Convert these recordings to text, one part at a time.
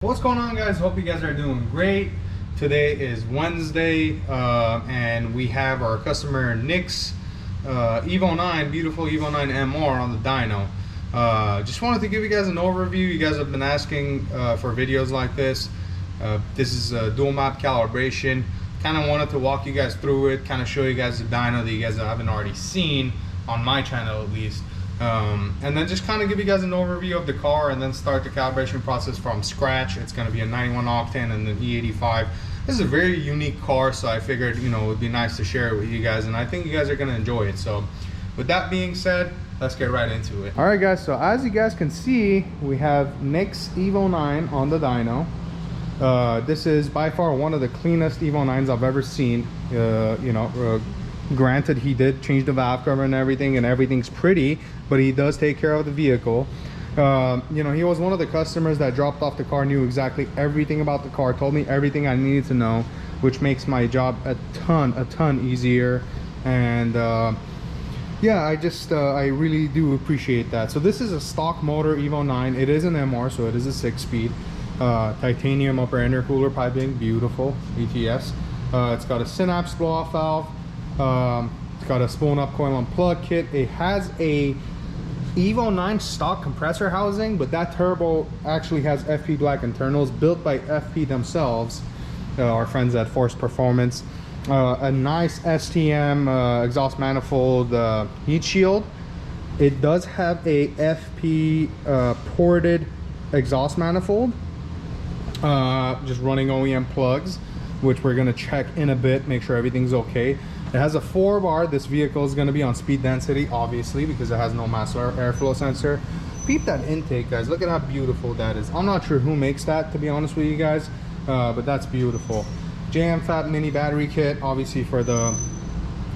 What's going on, guys? Hope you guys are doing great. Today is Wednesday and we have our customer Nick's Evo 9, beautiful Evo 9 MR on the dyno. Just wanted to give you guys an overview. You guys have been asking for videos like this. This is a dual map calibration. Kind of wanted to walk you guys through it, kind of show you guys the dyno that you guys haven't already seen on my channel at least. And then just kind of give you guys an overview of the car and then start the calibration process from scratch. It's going to be a 91 octane and an E85. This is a very unique car, so I figured, you know, it would be nice to share it with you guys, and I think you guys are going to enjoy it. So with that being said, let's get right into it. All right, guys, so as you guys can see, we have Nick's Evo 9 on the dyno. This is by far one of the cleanest Evo 9s I've ever seen. Granted, he did change the valve cover and everything's pretty, but he does take care of the vehicle. You know, he was one of the customers that dropped off the car, knew exactly everything about the car, told me everything I needed to know, which makes my job a ton easier. And yeah, I really do appreciate that. So this is a stock motor Evo 9. It is an MR, so it is a 6-speed. Titanium upper intercooler piping, beautiful ETS. It's got a synapse blow-off valve. It's got a spoon up coil and plug kit. It has a Evo 9 stock compressor housing, but that turbo actually has FP black internals built by FP themselves, our friends at Force Performance. A nice STM exhaust manifold heat shield. It does have a FP ported exhaust manifold, just running OEM plugs, which we're going to check in a bit, make sure everything's okay. It has a 4-bar. This vehicle is going to be on speed density, obviously, because it has no mass airflow sensor. Peep that intake, guys. Look at how beautiful that is. I'm not sure who makes that, to be honest with you guys, but that's beautiful. JM Fat mini battery kit, obviously, for the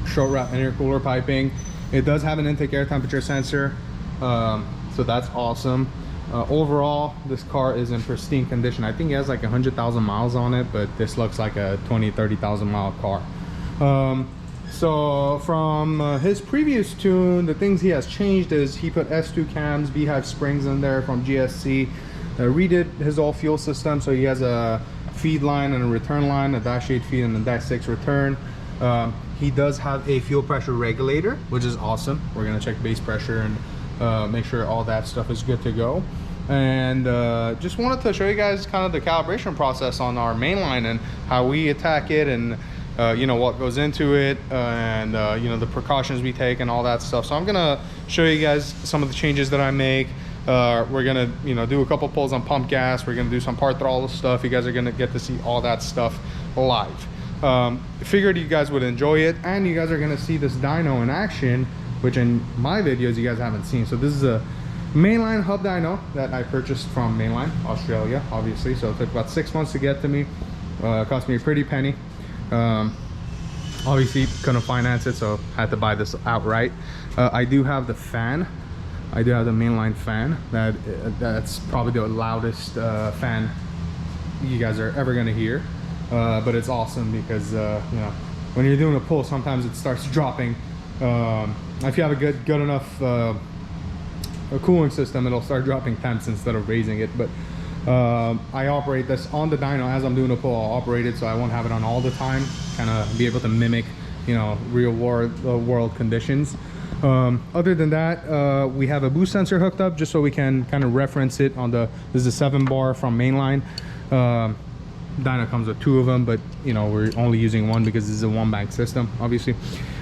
short route intercooler piping. It does have an intake air temperature sensor, so that's awesome. Overall, this car is in pristine condition. I think it has like 100,000 miles on it, but this looks like a 20-30,000 mile car. So from his previous tune, the things he has changed is he put S2 cams, Beehive springs in there from GSC, redid his whole fuel system, so he has a feed line and a return line, a dash 8 feed and a dash 6 return. He does have a fuel pressure regulator, which is awesome. We're going to check base pressure and make sure all that stuff is good to go. And just wanted to show you guys kind of the calibration process on our mainline and how we attack it, and you know, what goes into it, and you know, the precautions we take and all that stuff. So I'm gonna show you guys some of the changes that I make. We're gonna, you know, do a couple pulls on pump gas. We're gonna do some part throttle stuff. You guys are gonna get to see all that stuff live. Figured you guys would enjoy it, and you guys are gonna see this dyno in action, which in my videos you guys haven't seen. So this is a mainline hub dyno that I purchased from Mainline Australia, obviously. So it took about 6 months to get to me. It cost me a pretty penny. Obviously couldn't finance it, so had to buy this outright. I do have the fan. I do have the mainline fan. That's probably the loudest fan you guys are ever gonna hear. But it's awesome because you know, when you're doing a pull, sometimes it starts dropping. If you have a good enough a cooling system, it'll start dropping temps instead of raising it. But I operate this on the dyno as I'm doing a pull. I'll operate it so I won't have it on all the time, kind of be able to mimic, you know, real world conditions. Other than that, we have a boost sensor hooked up just so we can kind of reference it on the, this is a 7-bar from Mainline. Dyno comes with 2 of them, but you know, we're only using 1 because this is a 1-bank system, obviously.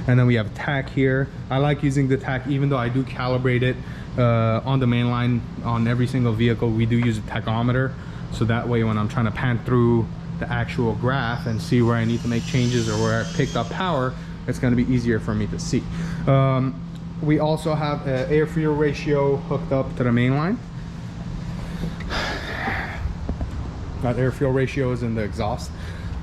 And then we have TAC here. I like using the TAC, even though I do calibrate it on the mainline on every single vehicle. We do use a tachometer, so that way when I'm trying to pan through the actual graph and see where I need to make changes or where I picked up power, it's going to be easier for me to see. We also have an air fuel ratio hooked up to the mainline. That air fuel ratio is in the exhaust.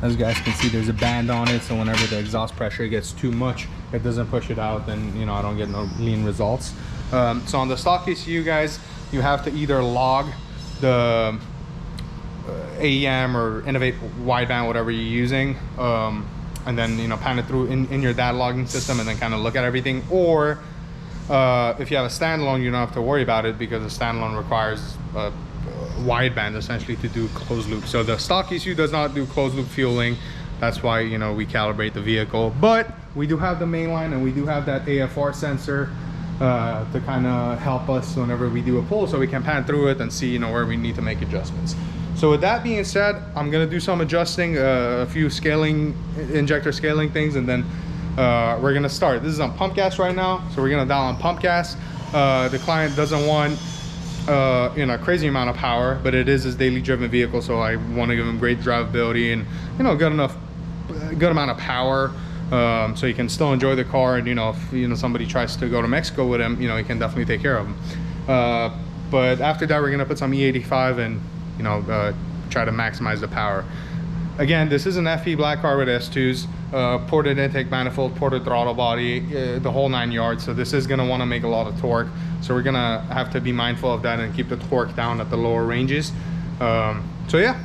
As you guys can see, there's a band on it, so whenever the exhaust pressure gets too much, it doesn't push it out, then you know, I don't get no lean results. So on the stock ECU, guys, you have to either log the AEM or Innovate wideband, whatever you're using, and then, you know, pan it through in your data logging system and then kind of look at everything. Or if you have a standalone, you don't have to worry about it because a standalone requires wideband essentially to do closed loop. So the stock ECU does not do closed loop fueling. That's why, you know, we calibrate the vehicle, but we do have the mainline and we do have that AFR sensor to kind of help us whenever we do a pull, so we can pan through it and see, you know, where we need to make adjustments. So with that being said, I'm gonna do some adjusting, a few scaling, injector scaling things, and then we're gonna start. This is on pump gas right now, so we're gonna dial on pump gas. The client doesn't want you know, a crazy amount of power, but it is his daily driven vehicle, so I want to give him great drivability and, you know, good amount of power, so he can still enjoy the car. And, you know, if, you know, somebody tries to go to Mexico with him, you know, he can definitely take care of him. But after that, we're gonna put some E85 and, you know, try to maximize the power. Again, this is an FE black car with S2s, ported intake manifold, ported throttle body, the whole 9 yards. So this is gonna wanna make a lot of torque. So we're gonna have to be mindful of that and keep the torque down at the lower ranges. So yeah,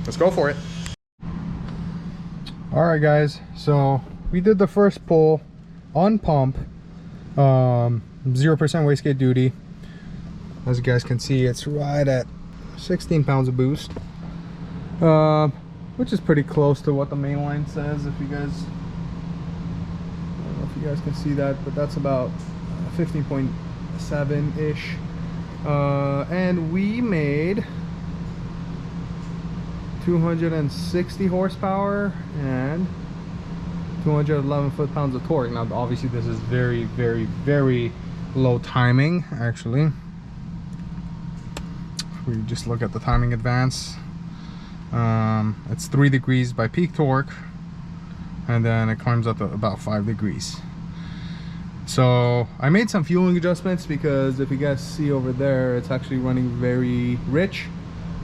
let's go for it. All right, guys, so we did the first pull on pump, 0% wastegate duty. As you guys can see, it's right at 16 pounds of boost, which is pretty close to what the mainline says. If you guys, I don't know if you guys can see that, but that's about 15.7-ish. And we made 260 horsepower and 211 foot-pounds of torque. Now, obviously, this is very, very, very low timing, actually. If we just look at the timing advance, it's 3 degrees by peak torque, and then it climbs up to about 5 degrees. So I made some fueling adjustments because if you guys see over there, it's actually running very rich.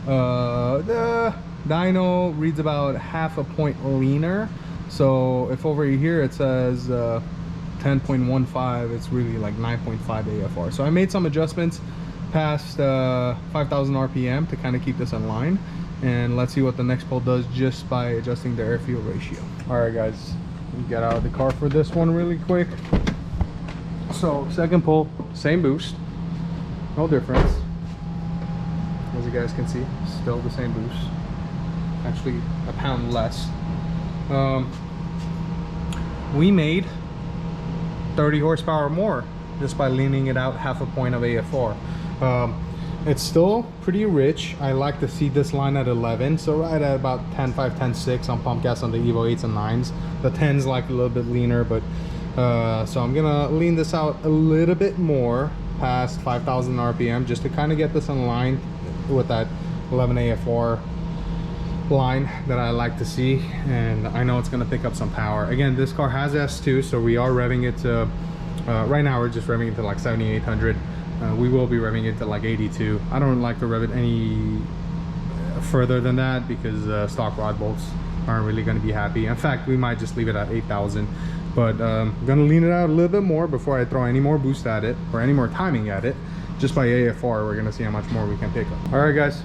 The dyno reads about half a point leaner. So if over here it says 10.15, it's really like 9.5 AFR. So I made some adjustments past 5,000 RPM to kind of keep this in line. And let's see what the next pull does just by adjusting the air fuel ratio. All right, guys, we get out of the car for this one really quick. So second pull, same boost, no difference. As you guys can see, still the same boost, actually a pound less. We made 30 horsepower more just by leaning it out half a point of AFR. It's still pretty rich. I like to see this line at 11, so right at about 10.5, 10.6 on pump gas on the Evo 8s and 9s. The 10s like a little bit leaner, but so I'm gonna lean this out a little bit more past 5,000 RPM just to kind of get this in line with that 11 AFR line that I like to see. And I know it's gonna pick up some power. Again, this car has S2, so we are revving it to right now we're just revving it to like 7,800. We will be revving it to like 82. I don't like to rev it any further than that because stock rod bolts aren't really going to be happy. In fact, we might just leave it at 8,000, but I'm gonna lean it out a little bit more before I throw any more boost at it or any more timing at it. Just by AFR, we're gonna see how much more we can pick up. All right, guys,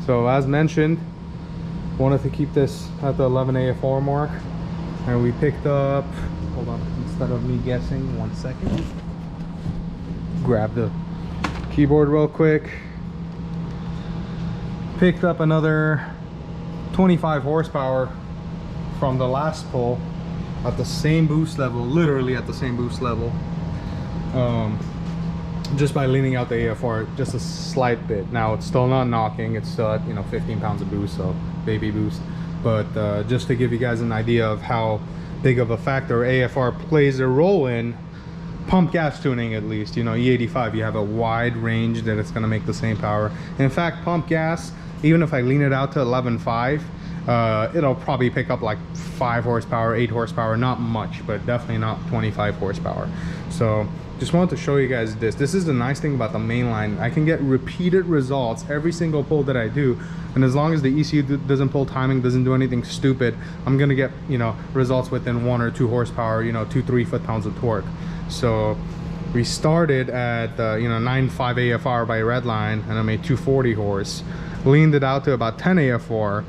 so as mentioned, wanted to keep this at the 11 AFR mark, and we picked up, hold on, instead of me guessing, 1 second, grab the keyboard real quick, picked up another 25 horsepower from the last pull at the same boost level, literally at the same boost level, just by leaning out the AFR just a slight bit. Now it's still not knocking, it's still at, you know, 15 pounds of boost, so baby boost, but just to give you guys an idea of how big of a factor AFR plays a role in pump gas tuning. At least, you know, E85, you have a wide range that it's going to make the same power. In fact, pump gas, even if I lean it out to 11.5, it'll probably pick up like 5 horsepower, 8 horsepower, not much, but definitely not 25 horsepower. So just wanted to show you guys this. This is the nice thing about the mainline. I can get repeated results every single pull that I do, and as long as the ECU doesn't pull timing, doesn't do anything stupid, I'm gonna get, you know, results within 1 or 2 horsepower, you know, 2-3 foot-pounds of torque. So we started at you know, 9.5 AFR by redline, and I made 240 horse, leaned it out to about 10 AFR,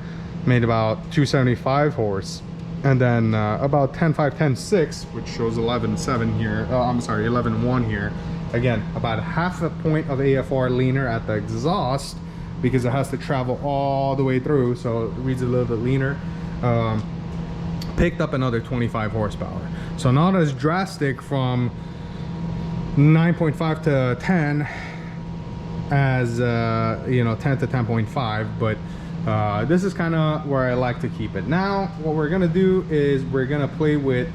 made about 275 horse, and then about 10.5, 10.6, which shows 11.7 here, I'm sorry, 11.1 here. Again, about half a point of AFR leaner at the exhaust, because it has to travel all the way through, so it reads a little bit leaner. Picked up another 25 horsepower, so not as drastic from 9.5 to 10 as you know, 10 to 10.5, but this is kind of where I like to keep it. Now what we're gonna do is we're gonna play with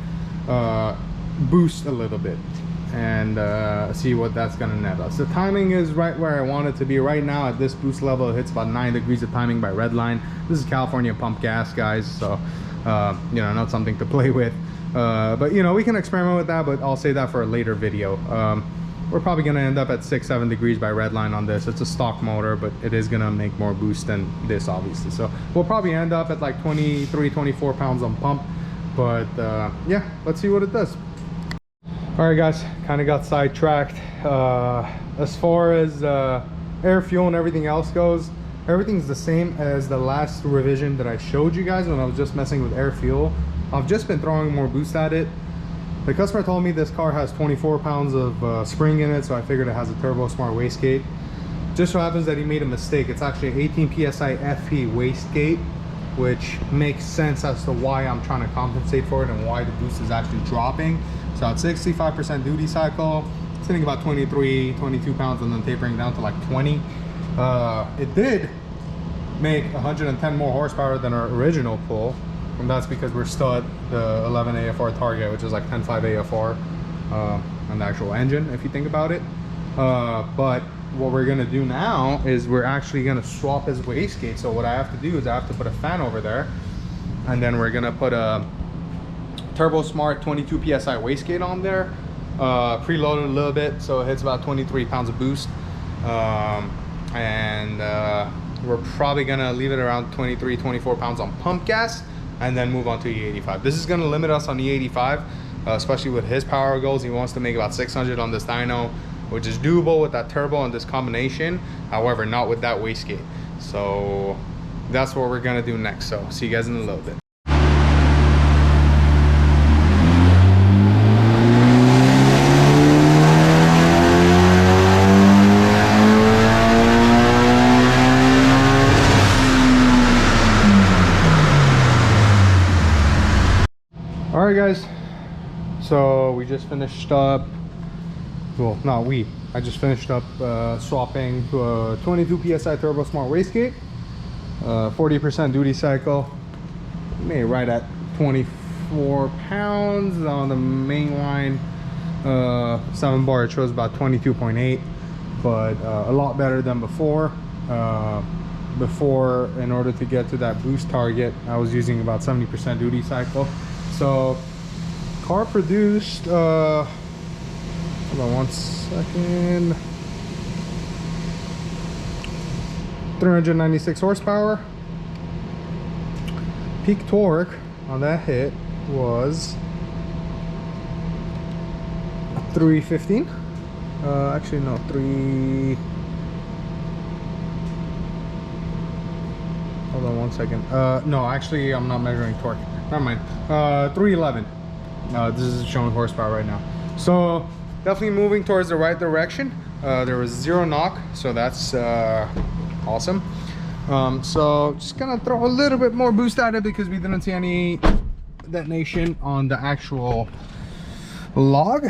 boost a little bit and see what that's gonna net us. The timing is right where I want it to be right now. At this boost level, it hits about 9 degrees of timing by red line. This is California pump gas, guys, so you know, not something to play with, but you know, we can experiment with that, but I'll say that for a later video. We're probably gonna end up at 6-7 degrees by red line on this. It's a stock motor, but it is gonna make more boost than this, obviously, so we'll probably end up at like 23-24 pounds on pump, but yeah, let's see what it does. All right, guys, kind of got sidetracked. As far as air, fuel, and everything else goes, everything's the same as the last revision that I showed you guys when I was just messing with air, fuel. I've just been throwing more boost at it. The customer told me this car has 24 pounds of spring in it, so I figured it has a Turbo Smart wastegate. Just so happens that he made a mistake. It's actually 18 psi FP wastegate, which makes sense as to why I'm trying to compensate for it and why the boost is actually dropping. So at 65% duty cycle, it's hitting about 23, 22 pounds and then tapering down to like 20. It did make 110 more horsepower than our original pull, and that's because we're still at the 11 AFR target, which is like 10.5 AFR on the actual engine, if you think about it. But what we're gonna do now is we're actually gonna swap his wastegate. So what I have to do is I have to put a fan over there, and then we're gonna put a Turbo Smart 22 psi wastegate on there, preloaded a little bit, so it hits about 23 pounds of boost, and we're probably gonna leave it around 23-24 pounds on pump gas and then move on to E85. This is gonna limit us on E85, especially with his power goals. He wants to make about 600 on this dyno, which is doable with that turbo and this combination, however not with that wastegate. So that's what we're gonna do next, so see you guys in a little bit. All right, guys, so we just finished up, well, not we, I just finished up swapping to a 22 psi Turbo Smart wastegate, 40% duty cycle, made right at 24 pounds on the main line. 7 bar, it shows about 22.8, but a lot better than before. Before, in order to get to that boost target, I was using about 70% duty cycle. So car produced, hold on one second, 396 horsepower. Peak torque on that hit was 315. Actually no, hold on one second. No, actually I'm not measuring torque. Never mind. 311. This is showing horsepower right now. So definitely moving towards the right direction. There was 0 knock, so that's awesome. So just gonna throw a little bit more boost at it because we didn't see any detonation on the actual log.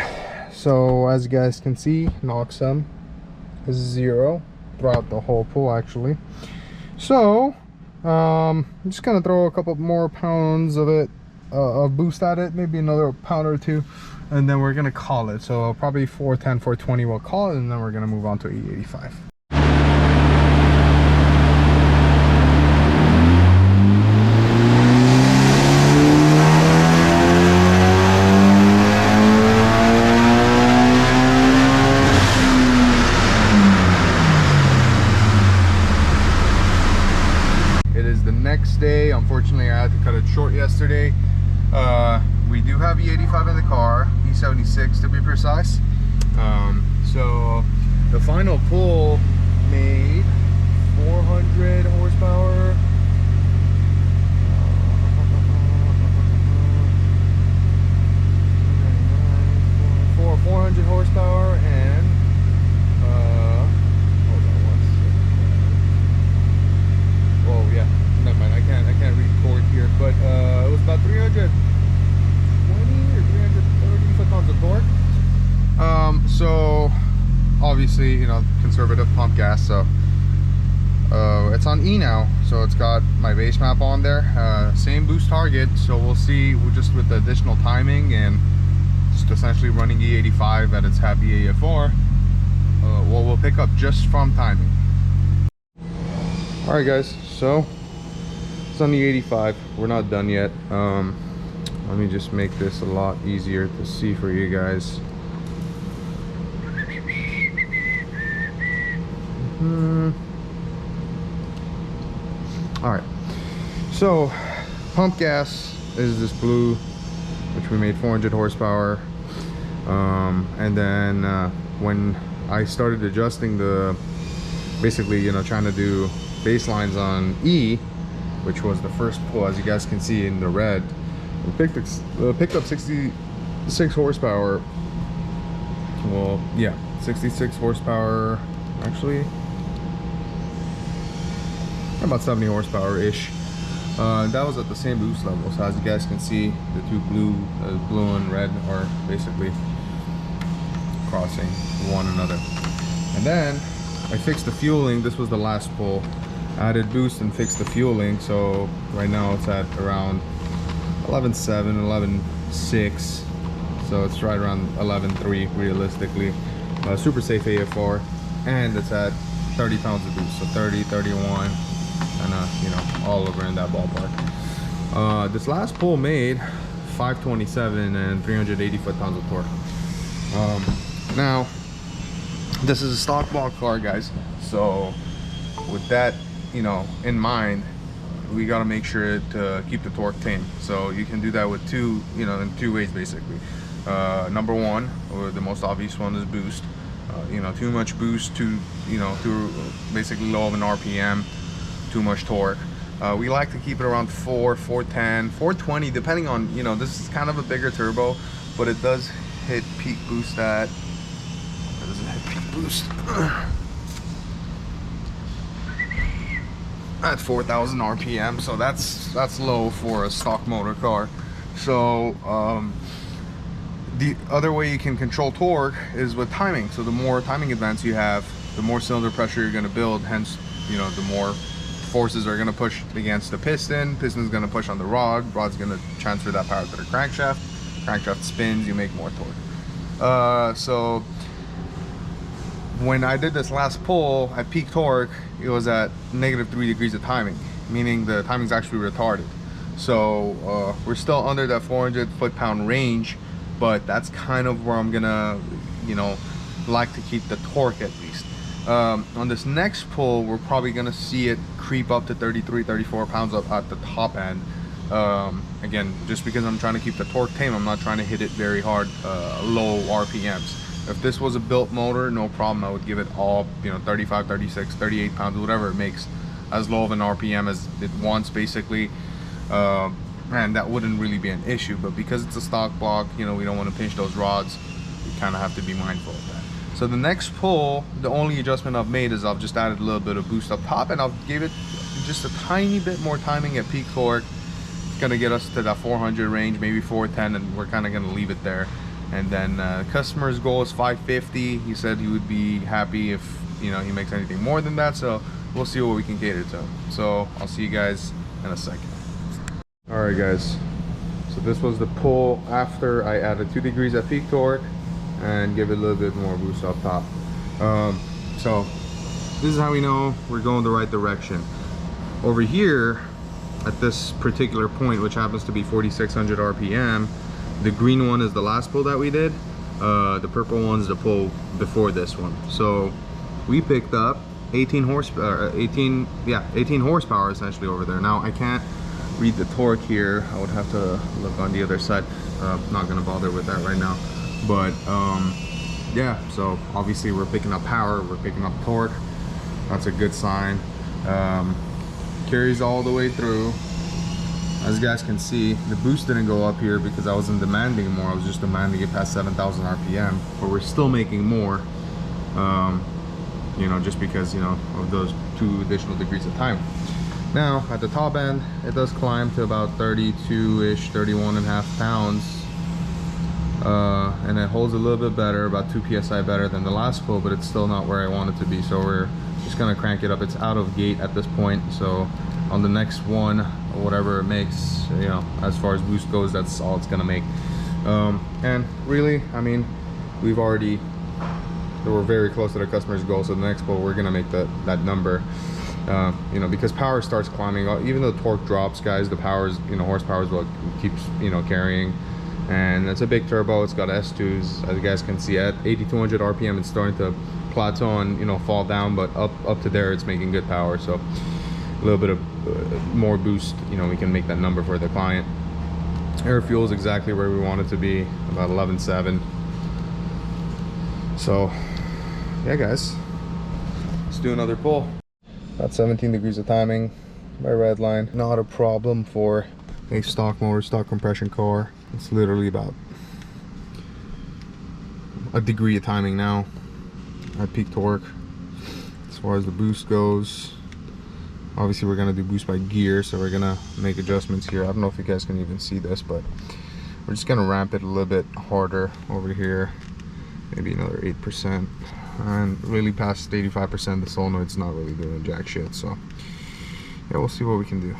So as you guys can see, knock sum is 0 throughout the whole pull actually. So I'm just gonna throw a couple more pounds of it, of boost at it, maybe another pound or two, and then we're gonna call it. So probably 410, 420 we'll call it, and then we're gonna move on to E85. Next day, unfortunately I had to cut it short yesterday. We do have E85 in the car, E76 to be precise. So the final pull made 400 horsepower, 400 horsepower and hold on one second. obviously, you know, conservative pump gas. So it's on E now, so it's got my base map on there, same boost target. So we'll see, we're just with the additional timing and just essentially running E85 at its happy AF4, what we'll pick up just from timing. All right guys, so it's on the 85. We're not done yet. Let me just make this a lot easier to see for you guys. All right, so pump gas is this blue, which we made 400 horsepower, and then when I started adjusting the, basically, you know, trying to do baselines on E, which was the first pull, as you guys can see in the red, we picked up 66 horsepower. Well, yeah, 66 horsepower, actually about 70 horsepower ish. That was at the same boost level. So as you guys can see, the two blue and red are basically crossing one another. And then I fixed the fueling. This was the last pull. Added boost and fixed the fueling. So right now it's at around 11.7, 11.6. So it's right around 11.3 realistically. Super safe AF4, and it's at 30 pounds of boost. So 30, 31. And you know, all over in that ballpark. This last pull made 527 and 380 foot-pounds of torque. Now this is a stock block car, guys, so with that, you know, in mind, we got to make sure to keep the torque tame. So you can do that with two, you know, in two ways basically. Number one, or the most obvious one, is boost. You know, too much boost, too basically low of an RPM, too much torque. We like to keep it around 410, 420, depending on, you know, this is kind of a bigger turbo, but it does hit peak boost at, where does it hit peak boost? At 4,000 RPM, so that's low for a stock motor car. So the other way you can control torque is with timing. So the more timing advance you have, the more cylinder pressure you're going to build, hence, you know, the more forces are going to push against the piston's going to push on the rod's going to transfer that power to the crankshaft spins, you make more torque. So when I did this last pull at peak torque, it was at -3 degrees of timing, meaning the timing's actually retarded. So we're still under that 400 foot-pound range, but that's kind of where I'm gonna, you know, like to keep the torque at least. On this next pull, we're probably gonna see it creep up to 33, 34 pounds up at the top end. Again, just because I'm trying to keep the torque tame, I'm not trying to hit it very hard, low RPMs. If this was a built motor, no problem, I would give it all, you know, 35, 36, 38 pounds, whatever it makes, as low of an RPM as it wants basically. And that wouldn't really be an issue, but because it's a stock block, you know, we don't want to pinch those rods. We kind of have to be mindful of that. So the next pull, the only adjustment I've made is I've just added a little bit of boost up top, and I'll give it just a tiny bit more timing at peak torque. It's gonna get us to that 400 range, maybe 410, and we're kind of gonna leave it there. And then customer's goal is 550. He said he would be happy if, you know, he makes anything more than that. So we'll see what we can cater to. So I'll see you guys in a second. All right, guys. So this was the pull after I added 2 degrees at peak torque and give it a little bit more boost up top. So this is how we know we're going the right direction. Over here at this particular point, which happens to be 4,600 RPM, the green one is the last pull that we did. The purple one's the pull before this one. So we picked up 18 horsepower, 18 horsepower essentially over there. Now I can't read the torque here. I would have to look on the other side. Not gonna bother with that right now. But yeah, so obviously we're picking up power, we're picking up torque. That's a good sign. Carries all the way through. As you guys can see, the boost didn't go up here because I wasn't demanding more. I was just demanding it past 7,000 RPM, but we're still making more, you know, just because, you know, of those 2 additional degrees of time. Now at the top end, it does climb to about 32-ish, 31.5 pounds. and it holds a little bit better, about 2 psi better than the last quote, but it's still not where I want it to be. So we're just gonna crank it up. It's out of gate at this point, so on the next one, or whatever it makes, you know, as far as boost goes, that's all it's gonna make. And really, I mean, we're very close to the customer's goal. So the next quote, we're gonna make that number. You know, because power starts climbing, even though torque drops, guys, the power's, you know, horsepower is what keeps, you know, carrying. And it's a big turbo. It's got S2s, as you guys can see. At 8200 RPM, it's starting to plateau and, you know, fall down, but up to there, it's making good power. So a little bit of more boost, you know, we can make that number for the client. Air fuel is exactly where we want it to be, about 11.7. So yeah, guys, let's do another pull. About 17 degrees of timing, my red line. Not a problem for a stock motor, stock compression car. It's literally about a degree of timing now at peak torque. As far as the boost goes, obviously we're gonna do boost by gear, so we're gonna make adjustments here. I don't know if you guys can even see this, but we're just gonna ramp it a little bit harder over here, maybe another 8%. And really past 85%, the solenoid's not really doing jack shit. So yeah, we'll see what we can do.